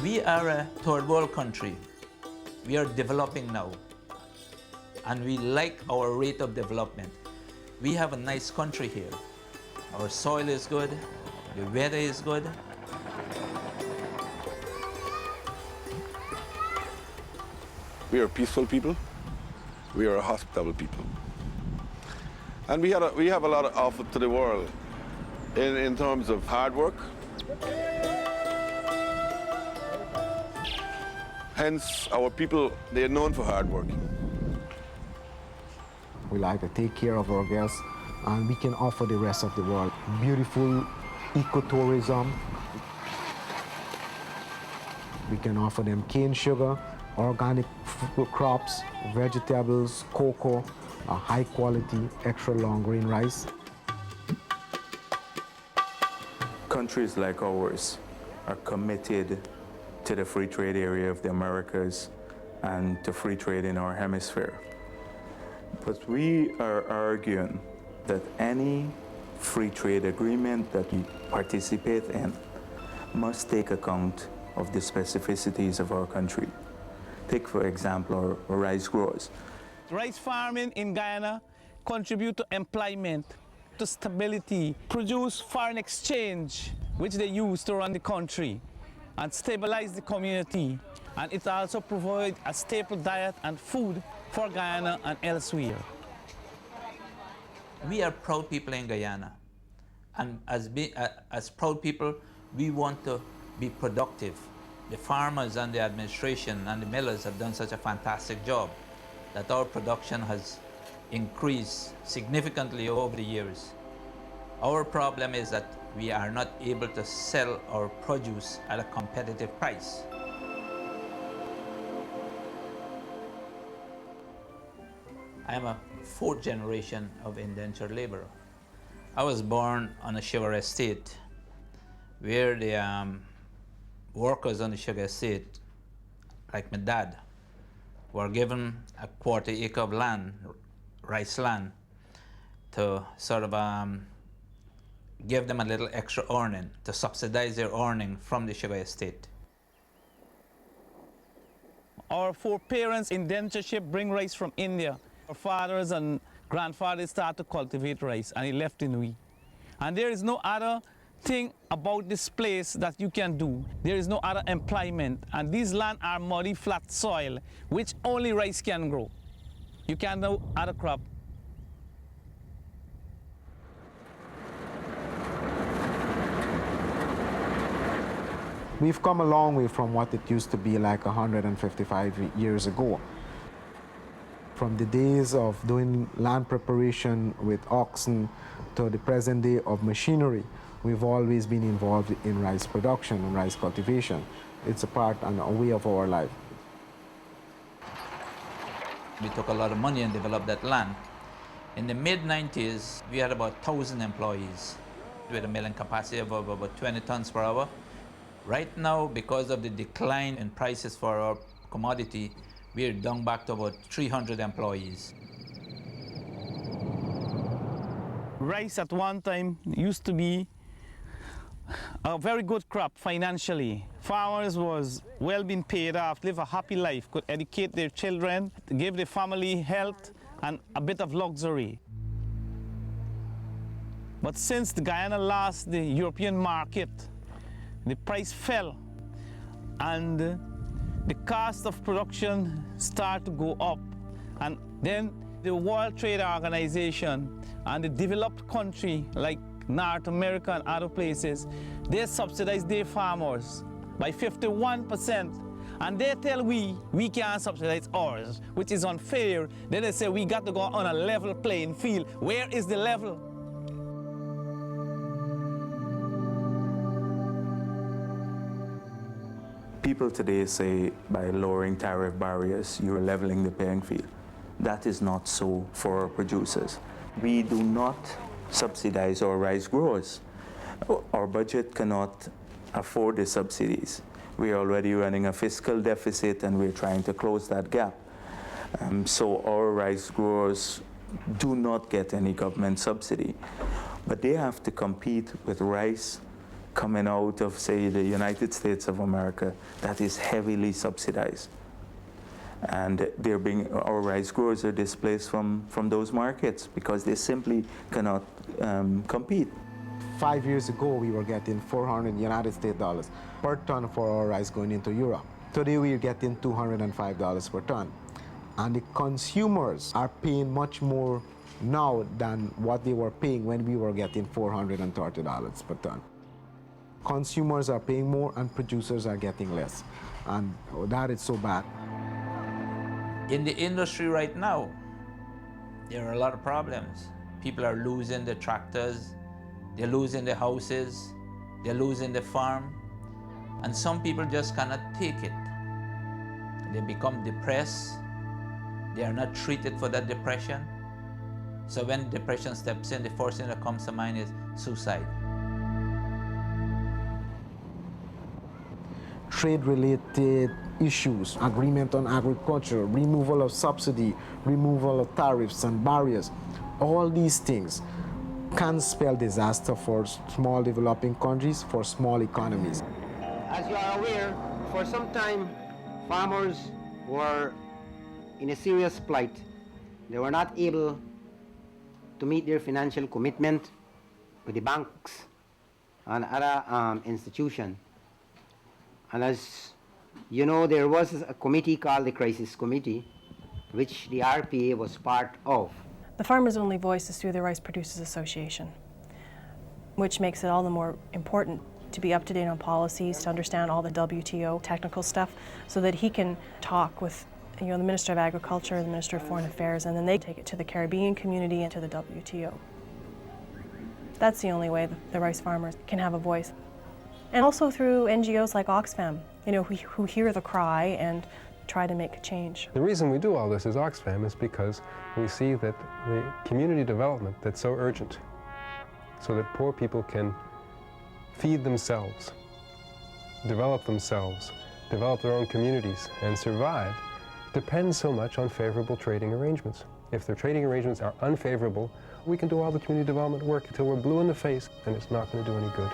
We are a third world country. We are developing now, and we like our rate of development. We have a nice country here. Our soil is good, the weather is good. We are peaceful people. We are a hospitable people. And we have a lot of offer to the world in terms of hard work. Hence, our people, they are known for hard work. We like to take care of our guests, and we can offer the rest of the world beautiful ecotourism. We can offer them cane sugar, organic crops, vegetables, cocoa, high quality, extra long grain rice. Countries like ours are committed to the free trade area of the Americas and to free trade in our hemisphere. But we are arguing that any free trade agreement that we participate in must take account of the specificities of our country. Take, for example, our rice growers. Rice farming in Guyana contribute to employment, to stability, produce foreign exchange, which they use to run the country and stabilize the community. And it also provides a staple diet and food for Guyana and elsewhere. We are proud people in Guyana, and as proud people, we want to be productive. The farmers and the administration and the millers have done such a fantastic job that our production has increased significantly over the years. Our problem is that we are not able to sell our produce at a competitive price. I am a fourth generation of indentured laborer. I was born on a sugar estate where the workers on the sugar estate, like my dad, were given a quarter acre of land, rice land, to sort of give them a little extra earning, to subsidize their earning from the sugar estate. Our foreparents' indentureship bring rice from India. Our fathers and grandfathers started to cultivate rice, and he left in we. And there is no other thing about this place that you can do. There is no other employment, and these land are muddy, flat soil, which only rice can grow. You can't do other crop. We've come a long way from what it used to be like 155 years ago. From the days of doing land preparation with oxen to the present day of machinery, we've always been involved in rice production and rice cultivation. It's a part and a way of our life. We took a lot of money and developed that land. In the mid-90s, we had about 1,000 employees with a milling capacity of about 20 tons per hour. Right now, because of the decline in prices for our commodity, we're down back to about 300 employees. Rice at one time used to be a very good crop financially. Farmers was well being paid off, live a happy life, could educate their children, give their family health and a bit of luxury. But since the Guyana lost the European market, the price fell and the cost of production started to go up. And then the World Trade Organization and the developed country like North America and other places, they subsidize their farmers by 51%. And they tell we can't subsidize ours, which is unfair. Then they say we got to go on a level playing field. Where is the level? People today say by lowering tariff barriers, you're leveling the playing field. That is not so for our producers. We do not subsidize our rice growers. Our budget cannot afford the subsidies. We're already running a fiscal deficit, and we're trying to close that gap. So our rice growers do not get any government subsidy, but they have to compete with rice coming out of, say, the United States of America that is heavily subsidized. And our rice growers are displaced from those markets because they simply cannot compete. 5 years ago, we were getting 400 United States dollars per ton for our rice going into Europe. Today, we are getting $205 per ton. And the consumers are paying much more now than what they were paying when we were getting $430 per ton. Consumers are paying more and producers are getting less. And that is so bad. In the industry right now, there are a lot of problems. People are losing their tractors, they're losing their houses, they're losing their farm, and some people just cannot take it. They become depressed, they are not treated for that depression. So when depression steps in, the first thing that comes to mind is suicide. Trade-related issues, agreement on agriculture, removal of subsidy, removal of tariffs and barriers, all these things can spell disaster for small developing countries, for small economies. As you are aware, for some time, farmers were in a serious plight. They were not able to meet their financial commitment with the banks and other institutions. And as you know, there was a committee called the Crisis Committee, which the RPA was part of. The farmers' only voice is through the Rice Producers Association, which makes it all the more important to be up to date on policies, to understand all the WTO technical stuff, so that he can talk with the Minister of Agriculture, the Minister of Foreign Affairs, and then they take it to the Caribbean community and to the WTO. That's the only way the rice farmers can have a voice. And also through NGOs like Oxfam, who hear the cry and try to make a change. The reason we do all this as Oxfam is because we see that the community development that's so urgent, so that poor people can feed themselves, develop their own communities, and survive, depends so much on favorable trading arrangements. If their trading arrangements are unfavorable, we can do all the community development work until we're blue in the face, and it's not going to do any good.